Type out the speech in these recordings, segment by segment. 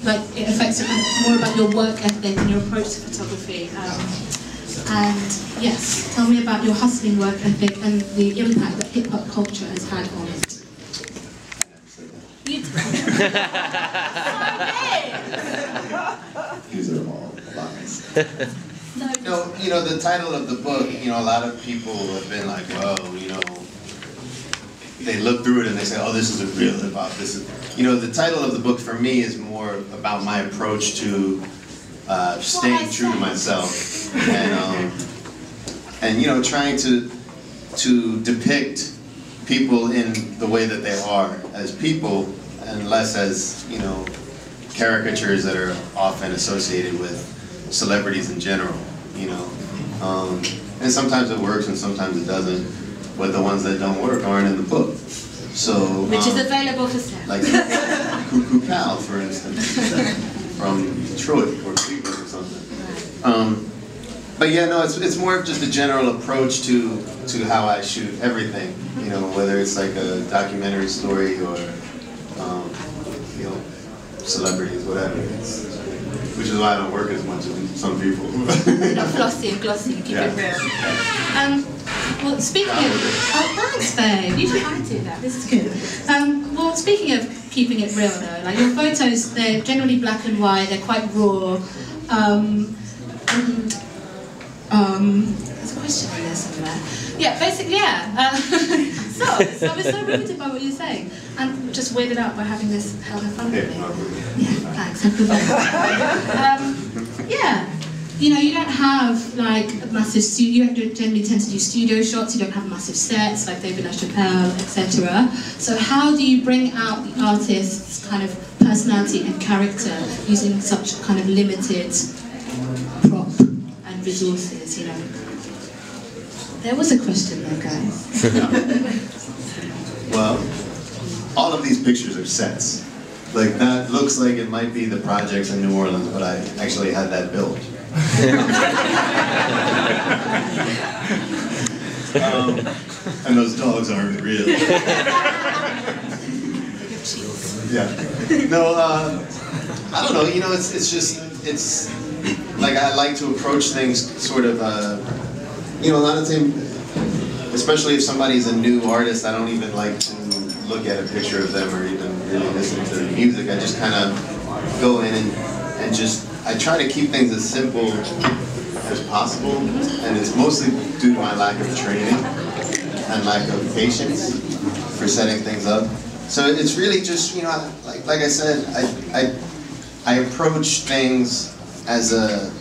Like, it affects more about your work ethic and your approach to photography. And yes, tell me about your hustling work ethic and the impact that hip-hop culture has had on it. These are all lies. No, you know, the title of the book, you know, a lot of people have been like, well, you know, they look through it and they say, oh, this isn't real hip-hop. This is, you know, the title of the book for me is more about my approach to staying true to myself and you know, trying to depict people in the way that they are as people and less as, you know, caricatures that are often associated with celebrities in general, you know. And sometimes it works and sometimes it doesn't, but the ones that don't work aren't in the book. So, which is available for sale. Like Cuckoo Cal, for instance, from Detroit or Cleveland or something. But yeah, no, it's more of just a general approach to how I shoot everything. You know, whether it's like a documentary story or you know, celebrities, whatever. Which is why I don't work as much as some people. Not flossy and glossy, keep it real. Well, speaking of... Oh, thanks, babe. Usually I do that. This is good. Well, speaking of keeping it real, though, like your photos, they're generally black and white. They're quite raw. There's a question in there somewhere. Yeah, basically, yeah. So I was so riveted by what you're saying, and just weirded out by having this held in front of me. Yeah, thanks. Yeah. You know, you don't have like a massive studio. You don't generally tend to do studio shots. You don't have massive sets like David LaChapelle, etc. So how do you bring out the artist's kind of personality and character using such kind of limited prop and resources? You know, there was a question there, guys. Well, all of these pictures are sets. Like that looks like it might be the projects in New Orleans, but I actually had that built. And those dogs aren't real. Yeah. No, I don't know, you know, it's just like I like to approach things sort of, you know, a lot of times, especially if somebody's a new artist, I don't even like to look at a picture of them or even really listen to their music. I just kind of go in and just, I try to keep things as simple as possible, and it's mostly due to my lack of training and lack of patience for setting things up. So it's really just, you know, like I said, I approach things as a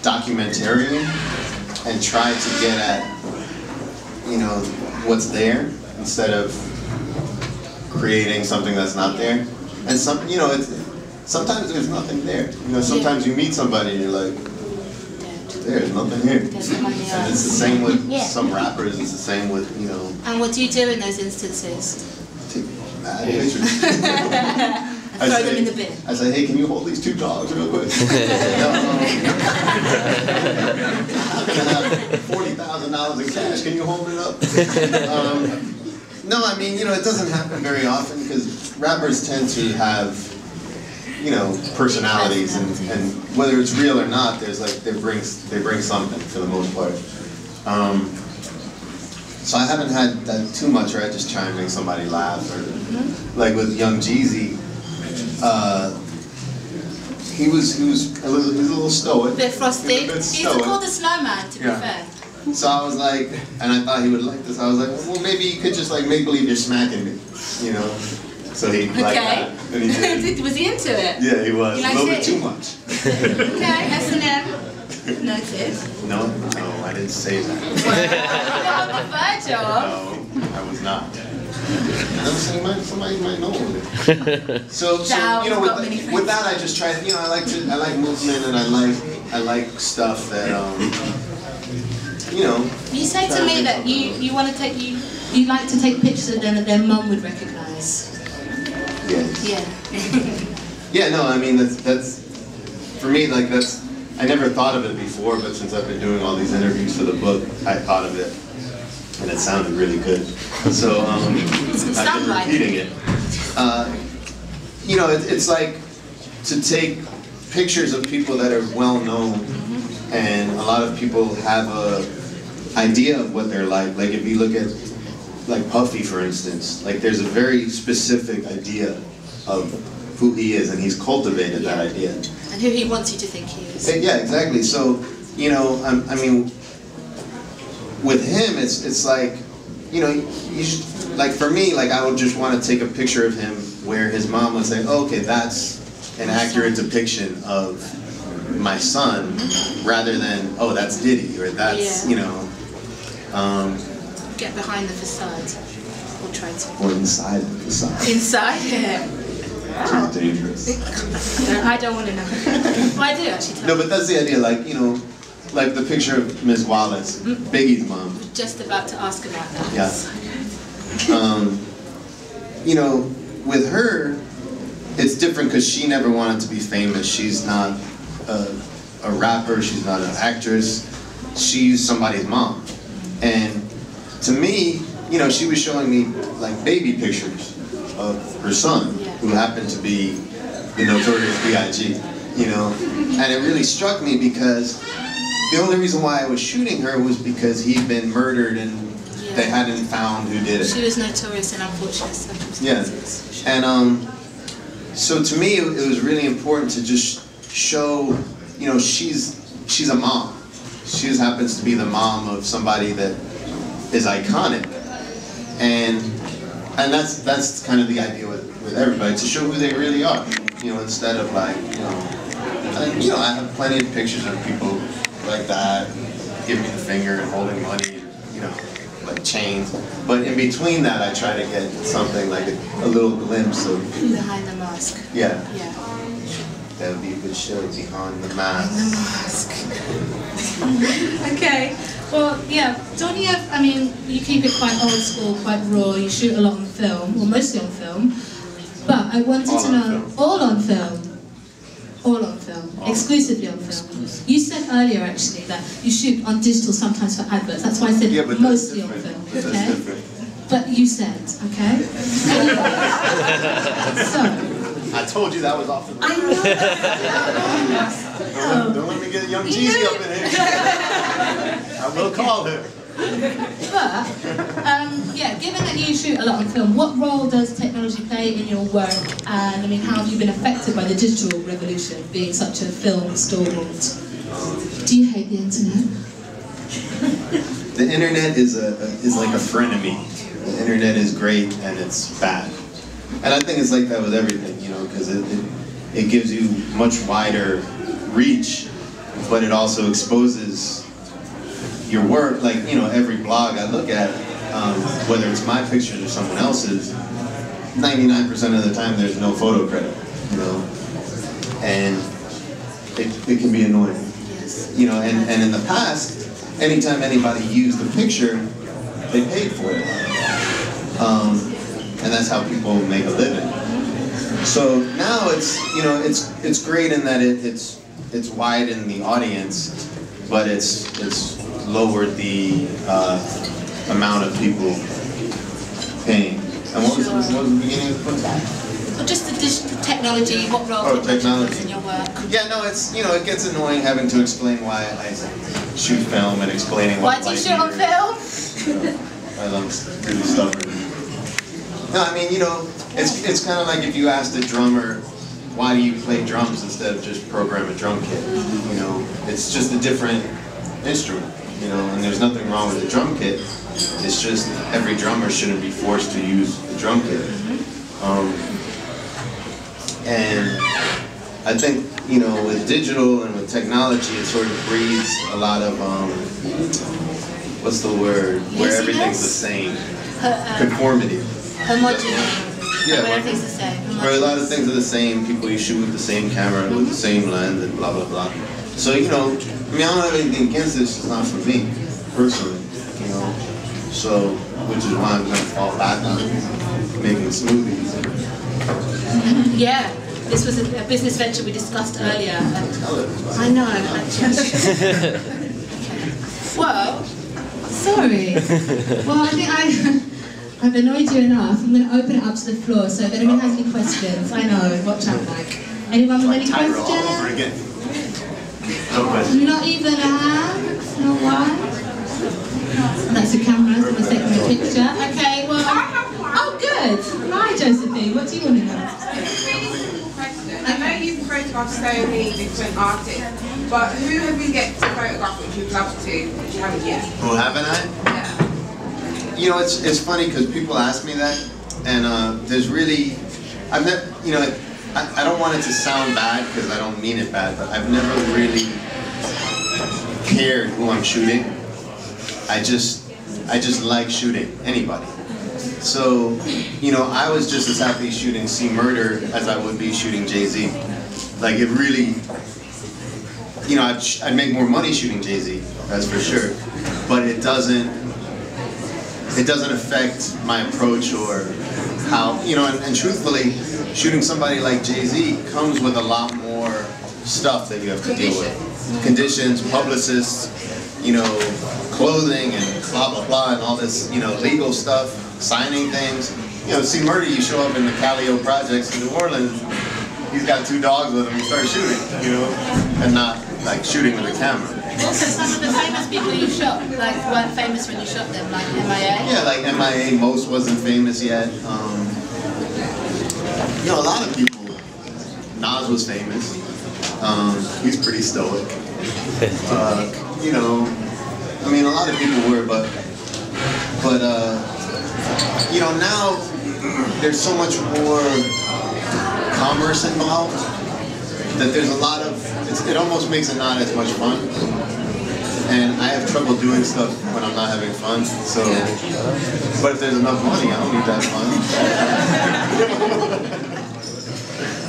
documentarian and try to get at, you know, what's there instead of creating something that's not there. And some, you know, sometimes there's nothing there. You know, sometimes you meet somebody and you're like, there's nothing here. And it's the same with some rappers, it's the same with, you know. And what do you do in those instances? Take mad pictures. Throw them in the bin. I say, hey, can you hold these two dogs real quick? How can I have $40,000 in cash? Can you hold it up? No, I mean, you know, it doesn't happen very often because rappers tend to have, you know, personalities, and whether it's real or not, there's like they bring something for the most part. So I haven't had that too much where I just try and make somebody laugh, or like with Young Jeezy, he was a little stoic. A bit frosty. He's called the snowman, to be fair. So I was like, and I thought he would like this. I was like, well, maybe you could just like make believe you're smacking me, you know. So he liked that, and he did. Was he into it? Yeah, he was. A little bit too much. Okay, S&M. Noted. No, I didn't say that. Well, no, I was not. I'm saying somebody might know it. So you know, with that, I just try. You know, I like movement, and I like stuff that you know. You say to me that you want to take you like to take pictures of them that their mum would recognise. Yes. Yeah. Yeah, no, I mean, that's, for me, like, I never thought of it before, but since I've been doing all these interviews for the book, I thought of it, and it sounded really good. So, I've been repeating it. You know, it's like, to take pictures of people that are well known, and a lot of people have a idea of what they're like. Like if you look at like Puffy, for instance, like there's a very specific idea of who he is, and he's cultivated that idea. And who he wants you to think he is. Yeah, exactly. So, you know, I mean, with him, it's like, you know, you should, like for me, like I would just want to take a picture of him where his mom would say, oh, okay, that's an accurate depiction of my son, rather than, oh, that's Diddy, or that's, you know. Get behind the facade, or try to. Or inside the facade. Inside it. Wow. Too dangerous. I don't want to know. Well, I do actually. No, but that's the idea, like, you know, like the picture of Miss Wallace, Biggie's mom. Just about to ask about that. Yeah. You know, with her, it's different because she never wanted to be famous. She's not a rapper, she's not an actress, she's somebody's mom. And to me, you know, she was showing me like baby pictures of her son, who happened to be the Notorious B.I.G., you know? And it really struck me because the only reason why I was shooting her was because he'd been murdered and they hadn't found who did it. She was notorious in unfortunate circumstances. Yeah. And so to me, it was really important to just show, you know, she's a mom. She just happens to be the mom of somebody that is iconic. And that's kind of the idea with everybody, to show who they really are. You know, instead of like, you know, I have plenty of pictures of people like that, giving me the finger and holding money, you know, like chains. But in between that, I try to get something like a little glimpse of behind the mask. Yeah. Yeah. That would be a good show, behind the mask. Okay. Well, yeah. Don't you have? I mean, you keep it quite old school, quite raw. You shoot a lot on film, or mostly on film. But I wanted to know, all on film. All on film, exclusively on film. You said earlier actually that you shoot on digital sometimes for adverts. That's why I said mostly on film. Okay. But you said, okay. So. I told you that was off the record. I know. Don't let me get young Jeezy up in here. I will call her. But, yeah, given that you shoot a lot on film, what role does technology play in your work? And, I mean, how have you been affected by the digital revolution, being such a film stalwart? Do you hate the internet? The internet is like a frenemy. The internet is great and it's bad. And I think it's like that with everything, you know, because it gives you much wider reach, but it also exposes your work. Like, you know, every blog I look at, whether it's my pictures or someone else's, 99% of the time there's no photo credit, you know, and it can be annoying. You know, and in the past, anytime anybody used a picture, they paid for it. And that's how people make a living. So now it's, you know, it's great in that it's widened the audience, but it's lowered the amount of people paying. And what was the beginning of the question? Well, just the digital technology, what role technology in your work? Yeah, no, it's, you know, it gets annoying having to explain why I shoot film and explaining why do you shoot on film? I'm really stubborn. No, I mean, you know, it's kind of like if you asked a drummer, why do you play drums instead of just program a drum kit? You know, it's just a different instrument, you know, and there's nothing wrong with the drum kit. It's just every drummer shouldn't be forced to use the drum kit. And I think, you know, with digital and with technology, it sort of breeds a lot of, what's the word, where everything's the same. Conformity. Homogeneity. Yeah, where everything's the same. Where a lot of things are the same, people you shoot with the same camera, with the same lens, and blah, blah, blah. So, you know, I mean, I don't have anything against this, it's not for me, personally, you know. So, which is why I'm going to fall back on making smoothies. Yeah, this was a business venture we discussed earlier. I know, actually. Well, sorry. Well, I think I've annoyed you enough. I'm going to open it up to the floor, so if anyone has any questions, I know, watch out, Mike. Anyone with any Tiger all over questions? again. No question. Not even a hand? No one? That's the camera, so we're taking a picture. Okay, well, oh good. Hi Josephine, what do you want to know? I know you've photographed so many different artists, but who have you yet to photograph which you'd love to, which you haven't yet? Who haven't I? Yeah. You know, it's funny because people ask me that, and there's really, I've never, you know, I don't want it to sound bad because I don't mean it bad, but I've never really cared who I'm shooting. I just like shooting anybody. So, you know, I was just as happy shooting C Murder as I would be shooting Jay-Z. Like it really, you know, I'd make more money shooting Jay-Z, that's for sure. But it doesn't affect my approach or how, you know, and truthfully, shooting somebody like Jay-Z comes with a lot more stuff that you have to deal with. Conditions, publicists, you know, clothing and blah, blah, blah, and all this, you know, legal stuff, signing things. You know, C Murder, you show up in the Calio projects in New Orleans, he's got 2 dogs with him, you start shooting, you know, and not like shooting with a camera. Also, some of the famous people you shot, like, weren't famous when you shot them, like MIA? Yeah, like MIA, Most wasn't famous yet. You know, a lot of people, Nas was famous. He's pretty stoic. You know, I mean, a lot of people were, but you know, now there's so much more commerce involved that there's a lot of, it almost makes it not as much fun. And I have trouble doing stuff when I'm not having fun, so, but if there's enough money, I don't need that fun.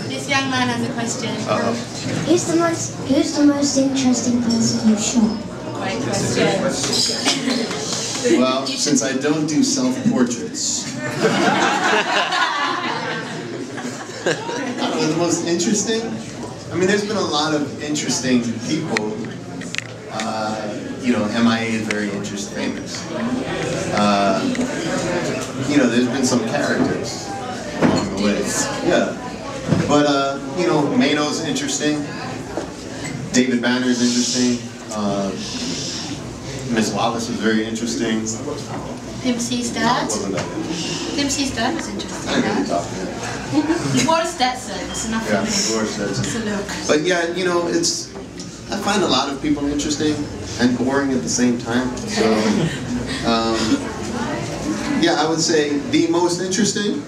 This young man has a question. Who's the most interesting person you've shot? Great question. Well, since I don't do self-portraits, I don't know, the most interesting? I mean, there's been a lot of interesting people. You know, MIA is very famous. You know, there's been some characters along the way. Yeah. But, you know, Mano's interesting. David Banner's interesting. Miss Wallace was very interesting. Pimp C's dad? Wasn't that interesting? Pimp C's dad was interesting. I didn't really talk to him. He wore a Stetson, it's enough Yeah, for me. he wore a Stetson. It's a look. But yeah, you know, I find a lot of people interesting and boring at the same time. So, yeah, I would say the most interesting